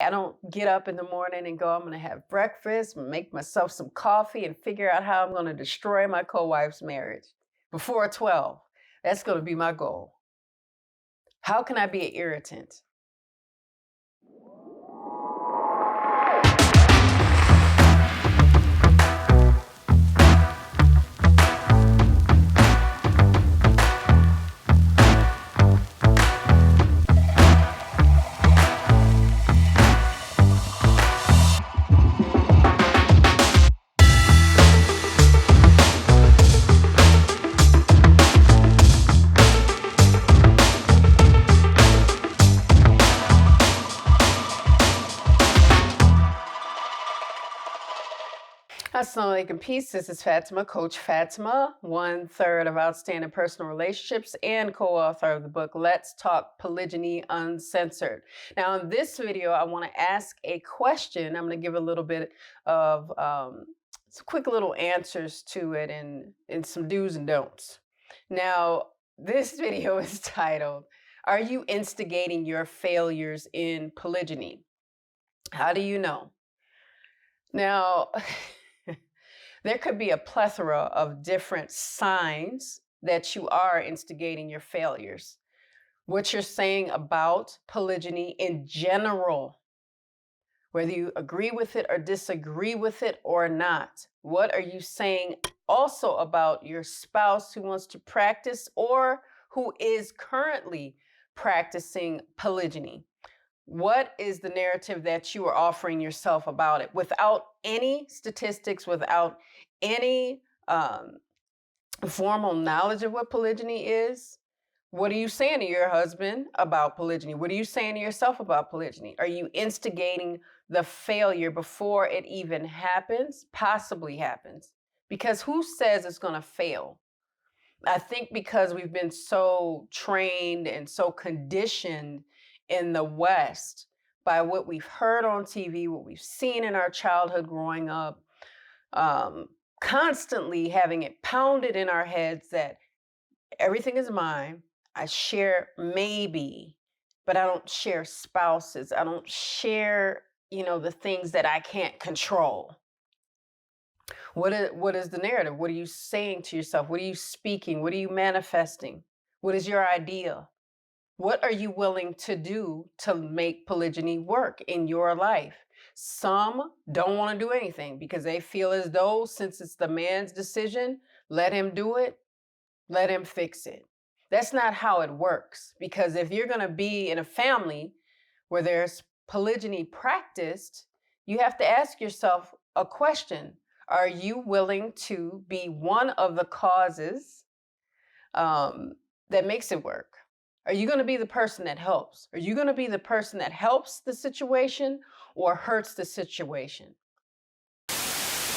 I don't get up in the morning and go, I'm going to have breakfast, make myself some coffee, and figure out how I'm going to destroy my co-wife's marriage before 12. That's going to be my goal. How can I be an irritant? Assalamu alaikum, peace. This is Fatima, Coach Fatima, 1/3 of Outstanding Personal Relationships and co-author of the book, Let's Talk Polygyny Uncensored. Now, in this video, I want to ask a question. I'm going to give a little bit of some quick little answers to it and some do's and don'ts. Now, this video is titled, Are You Instigating Your Failures in Polygyny? How do you know? Now, there could be a plethora of different signs that you are instigating your failures. What you're saying about polygyny in general, whether you agree with it or disagree with it or not. What are you saying also about your spouse who wants to practice or who is currently practicing polygyny? What is the narrative that you are offering yourself about it without any statistics, without any formal knowledge of what polygyny is? What are you saying to your husband about polygyny? What are you saying to yourself about polygyny? Are you instigating the failure before it even happens, possibly happens? Because who says it's going to fail? I think because we've been so trained and so conditioned in the West by what we've heard on TV, what we've seen in our childhood growing up, constantly having it pounded in our heads that everything is mine. I share maybe, but I don't share spouses. I don't share, the things that I can't control. What is the narrative? What are you saying to yourself? What are you speaking? What are you manifesting? What is your idea? What are you willing to do to make polygyny work in your life? Some don't want to do anything because they feel as though since it's the man's decision, let him do it, let him fix it. That's not how it works, because if you're going to be in a family where there's polygyny practiced, you have to ask yourself a question. Are you willing to be one of the causes that makes it work? Are you going to be the person that helps? Are you going to be the person that helps the situation or hurts the situation?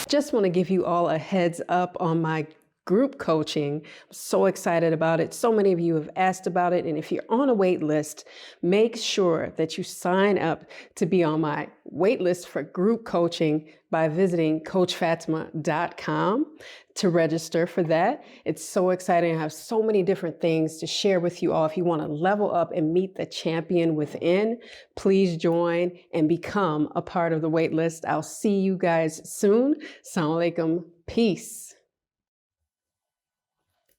Just want to give you all a heads up on my group coaching. I'm so excited about it. So many of you have asked about it. And if you're on a wait list, make sure that you sign up to be on my wait list for group coaching by visiting coachfatima.com to register for that. It's so exciting. I have so many different things to share with you all. If you want to level up and meet the champion within, please join and become a part of the wait list. I'll see you guys soon. Assalamu alaikum. Peace.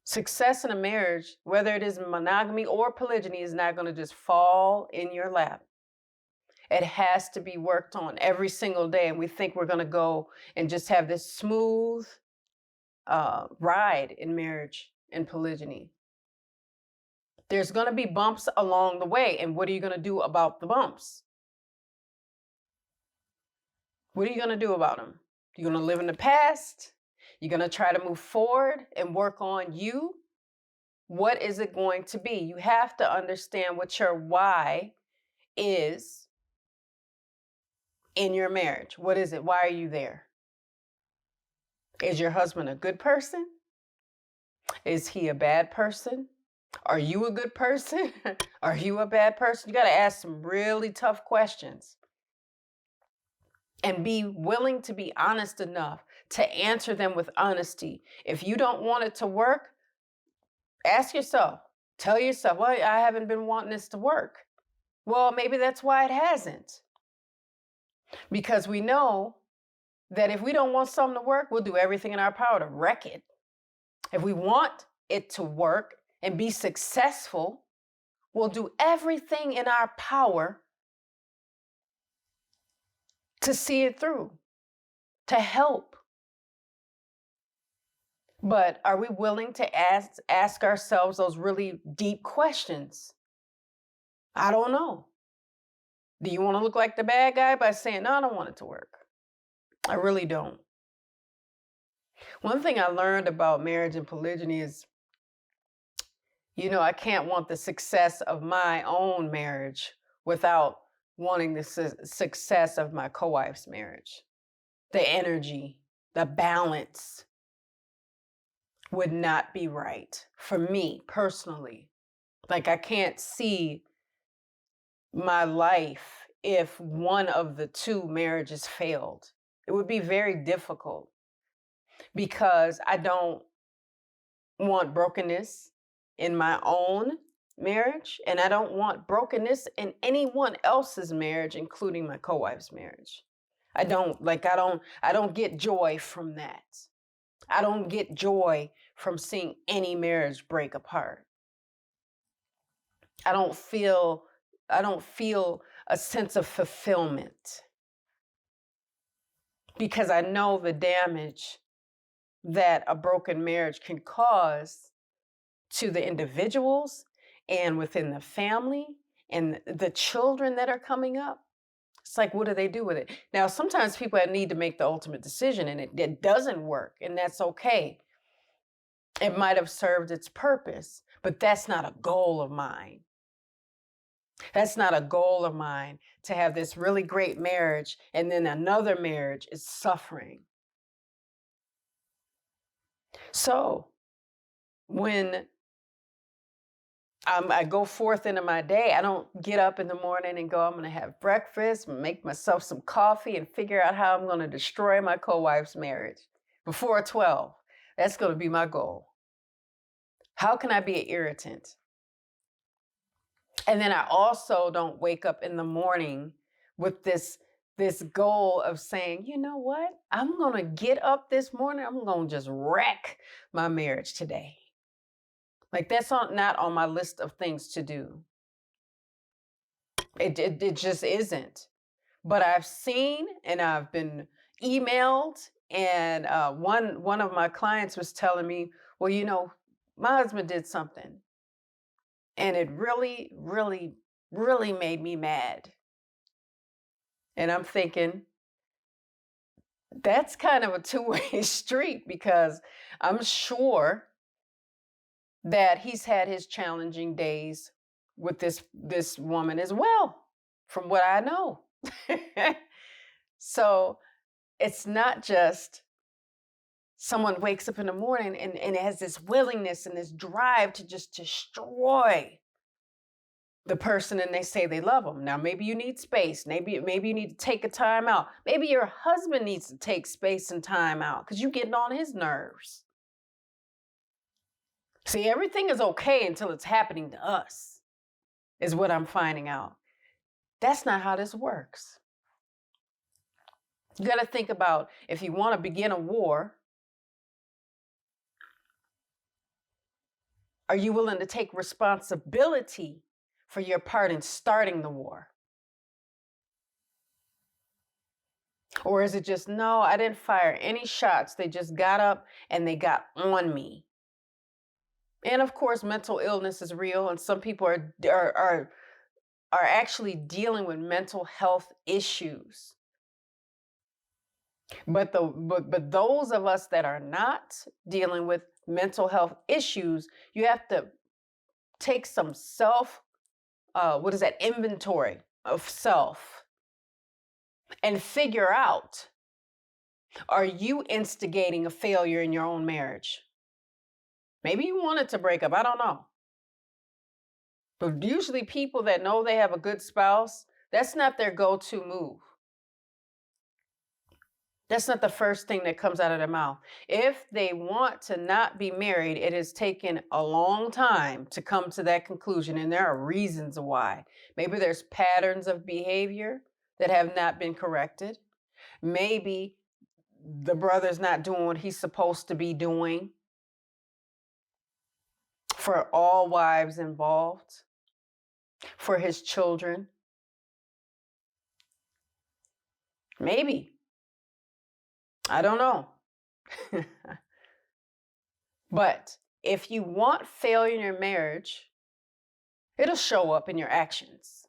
Success in a marriage, whether it is monogamy or polygyny, is not going to just fall in your lap. It has to be worked on every single day. And we think we're going to go and just have this smooth ride in marriage and polygyny. There's going to be bumps along the way. And what are you going to do about the bumps? What are you going to do about them? You're going to live in the past? You're going to try to move forward and work on you? What is it going to be? You have to understand what your why is in your marriage. What is it? Why are you there? Is your husband a good person? Is he a bad person? Are you a good person? Are you a bad person? You got to ask some really tough questions and be willing to be honest enough to answer them with honesty. If you don't want it to work, ask yourself, tell yourself, well, I haven't been wanting this to work. Well, maybe that's why it hasn't. Because we know that if we don't want something to work, we'll do everything in our power to wreck it. If we want it to work and be successful, we'll do everything in our power to see it through, to help. But are we willing to ask ourselves those really deep questions? I don't know. Do you want to look like the bad guy by saying, no, I don't want it to work? I really don't. One thing I learned about marriage and polygyny is, I can't want the success of my own marriage without wanting the success of my co-wife's marriage. The energy, the balance would not be right for me personally. Like, I can't see my life if one of the two marriages failed. It would be very difficult because I don't want brokenness in my own marriage, and I don't want brokenness in anyone else's marriage, including my co-wife's marriage. I don't get joy from that. I don't get joy from seeing any marriage break apart. I don't feel a sense of fulfillment because I know the damage that a broken marriage can cause to the individuals and within the family and the children that are coming up. It's like, what do they do with it? Now, sometimes people need to make the ultimate decision and it doesn't work, and that's okay. It might have served its purpose, but that's not a goal of mine. That's not a goal of mine, to have this really great marriage and then another marriage is suffering. So when I go forth into my day, I don't get up in the morning and go, I'm going to have breakfast, make myself some coffee, and figure out how I'm going to destroy my co-wife's marriage before 12. That's going to be my goal. How can I be an irritant? And then I also don't wake up in the morning with this goal of saying, you know what? I'm going to get up this morning. I'm going to just wreck my marriage today. Like, that's not on my list of things to do. It just isn't. But I've seen and I've been emailed, and one of my clients was telling me, well, my husband did something, and it really, really, really made me mad. And I'm thinking, that's kind of a two-way street, because I'm sure that he's had his challenging days with this woman as well, from what I know. So it's not just someone wakes up in the morning and has this willingness and this drive to just destroy the person, and they say they love them. Now, maybe you need space. Maybe you need to take a time out. Maybe your husband needs to take space and time out because you're getting on his nerves. See, everything is okay until it's happening to us, is what I'm finding out. That's not how this works. You got to think about, if you want to begin a war, are you willing to take responsibility for your part in starting the war? Or is it just, no, I didn't fire any shots. They just got up and they got on me. And of course, mental illness is real, and some people are actually dealing with mental health issues. But those of us that are not dealing with mental health issues, you have to take some inventory of self, and figure out, are you instigating a failure in your own marriage? Maybe you wanted to break up, I don't know. But usually people that know they have a good spouse, that's not their go-to move. That's not the first thing that comes out of their mouth. If they want to not be married, it has taken a long time to come to that conclusion, and there are reasons why. Maybe there's patterns of behavior that have not been corrected. Maybe the brother's not doing what he's supposed to be doing. For all wives involved, for his children. Maybe. I don't know. But if you want failure in your marriage, it'll show up in your actions.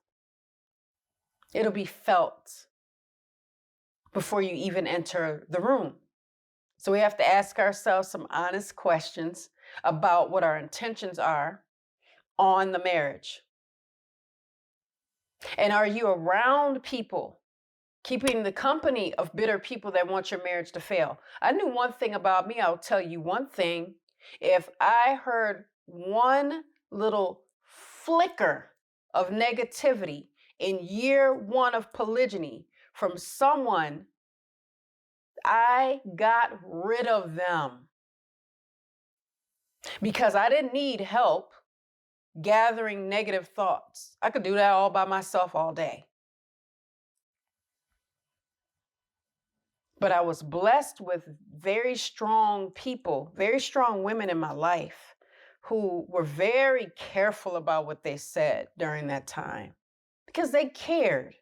It'll be felt before you even enter the room. So we have to ask ourselves some honest questions about what our intentions are on the marriage. And are you around people, keeping the company of bitter people that want your marriage to fail? I knew one thing about me. I'll tell you one thing. If I heard one little flicker of negativity in year one of polygyny from someone, I got rid of them because I didn't need help gathering negative thoughts. I could do that all by myself all day. But I was blessed with very strong people, very strong women in my life who were very careful about what they said during that time because they cared,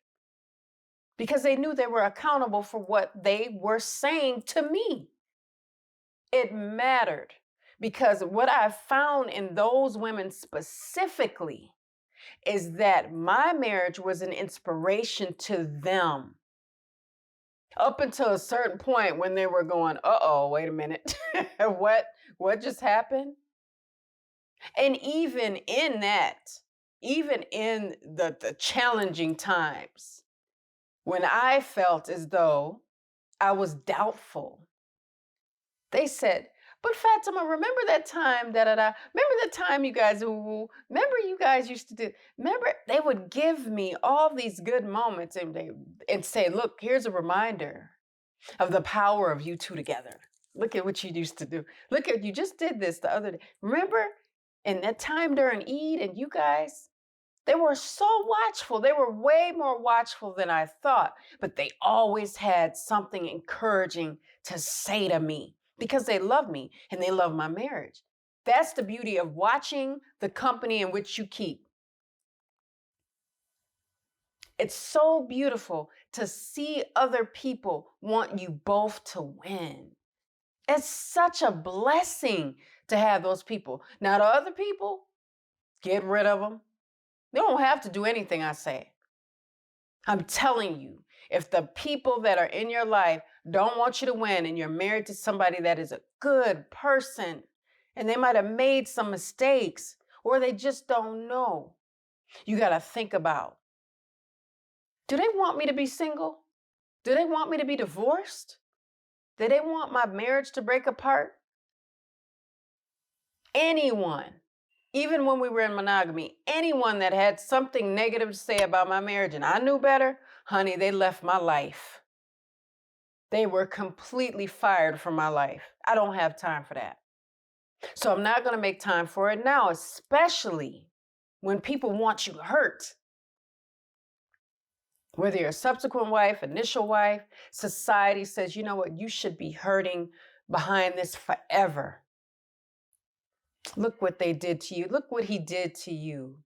because they knew they were accountable for what they were saying to me. It mattered because what I found in those women specifically is that my marriage was an inspiration to them. Up until a certain point when they were going, uh-oh, wait a minute, what just happened? And even in that, even in the challenging times, when I felt as though I was doubtful, they said, but Fatima, remember that time, remember the time you guys, remember you guys used to do, remember, they would give me all these good moments and say, look, here's a reminder of the power of you two together. Look at what you used to do. Look at, you just did this the other day. Remember, in that time during Eid and you guys, they were so watchful. They were way more watchful than I thought, but they always had something encouraging to say to me because they love me and they love my marriage. That's the beauty of watching the company in which you keep. It's so beautiful to see other people want you both to win. It's such a blessing to have those people. Now, the other people, get rid of them. They don't have to do anything I say. I'm telling you, if the people that are in your life don't want you to win and you're married to somebody that is a good person and they might have made some mistakes or they just don't know, you got to think about, do they want me to be single? Do they want me to be divorced? Do they want my marriage to break apart? Anyone, even when we were in monogamy, anyone that had something negative to say about my marriage and I knew better, honey, they left my life. They were completely fired from my life. I don't have time for that. So I'm not going to make time for it now, especially when people want you hurt. Whether you're a subsequent wife, initial wife, society says, you know what, you should be hurting behind this forever. Look what they did to you. Look what he did to you.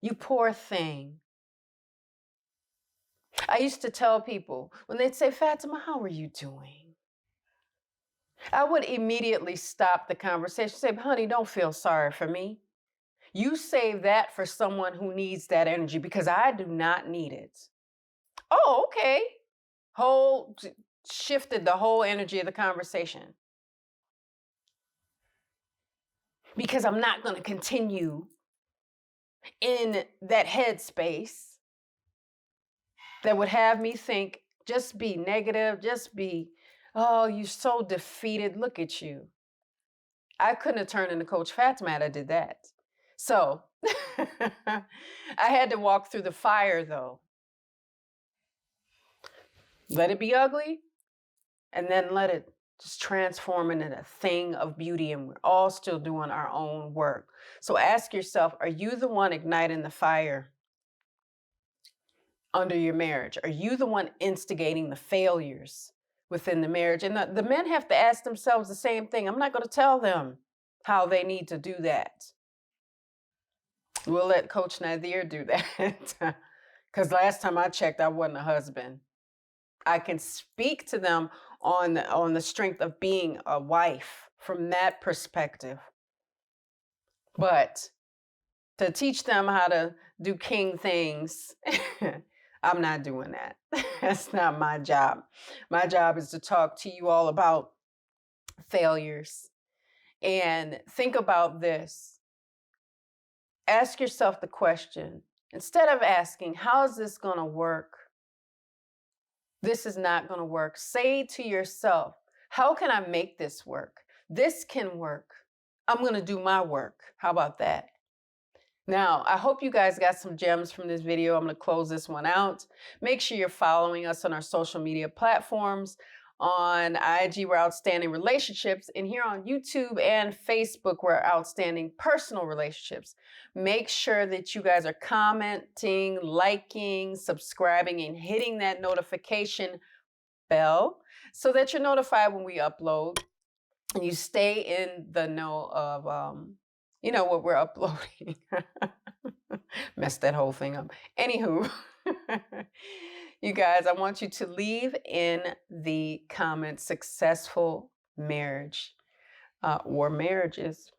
You poor thing. I used to tell people when they'd say, Fatima, how are you doing? I would immediately stop the conversation, say, honey, don't feel sorry for me. You save that for someone who needs that energy because I do not need it. Oh, okay. Shifted the whole energy of the conversation. Because I'm not going to continue in that headspace that would have me think, just be negative, just be, oh, you're so defeated. Look at you. I couldn't have turned into Coach Fatima had I did that. So I had to walk through the fire though. Let it be ugly and then let it just transform into a thing of beauty, and we're all still doing our own work. So ask yourself, are you the one igniting the fire? under your marriage? Are you the one instigating the failures within the marriage? And the men have to ask themselves the same thing. I'm not going to tell them how they need to do that. We'll let Coach Nadir do that. Because last time I checked, I wasn't a husband. I can speak to them on the strength of being a wife from that perspective. But to teach them how to do king things, I'm not doing that. That's not my job. My job is to talk to you all about failures. And think about this. Ask yourself the question, instead of asking, how is this going to work? This is not going to work. Say to yourself, how can I make this work? This can work. I'm going to do my work. How about that? Now, I hope you guys got some gems from this video. I'm going to close this one out. Make sure you're following us on our social media platforms. On IG, we're Outstanding Relationships. And here on YouTube and Facebook, we're Outstanding Personal Relationships. Make sure that you guys are commenting, liking, subscribing, and hitting that notification bell so that you're notified when we upload. And you stay in the know of what we're uploading. Messed that whole thing up. Anywho, you guys, I want you to leave in the comments successful marriage or marriages,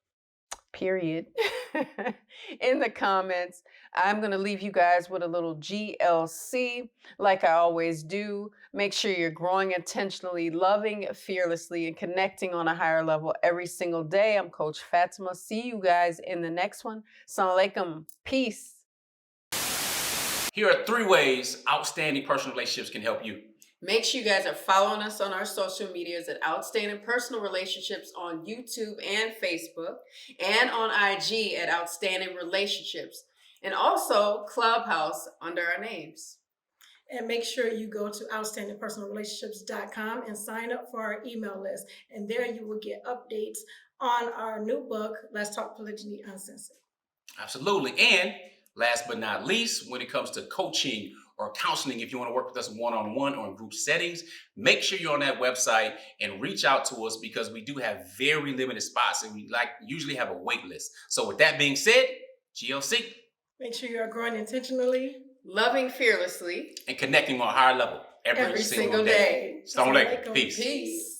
period. In the comments, I'm going to leave you guys with a little GLC like I always do. Make sure you're growing intentionally, loving fearlessly, and connecting on a higher level every single day. I'm Coach Fatima. See you guys in the next one. Assalamu alaikum. Peace. Here are 3 ways outstanding personal relationships can help you. Make sure you guys are following us on our social medias at Outstanding Personal Relationships on YouTube and Facebook, and on IG at Outstanding Relationships, and also Clubhouse under our names. And make sure you go to outstandingpersonalrelationships.com and sign up for our email list. And there you will get updates on our new book, Let's Talk Polygyny Uncensored. Absolutely. And last but not least, when it comes to coaching or counseling, if you want to work with us one-on-one or in group settings, make sure you're on that website and reach out to us, because we do have very limited spots and we usually have a wait list. So with that being said, GLC. Make sure you are growing intentionally, loving fearlessly, and connecting on a higher level every single day. Assalamu alaikum. Peace.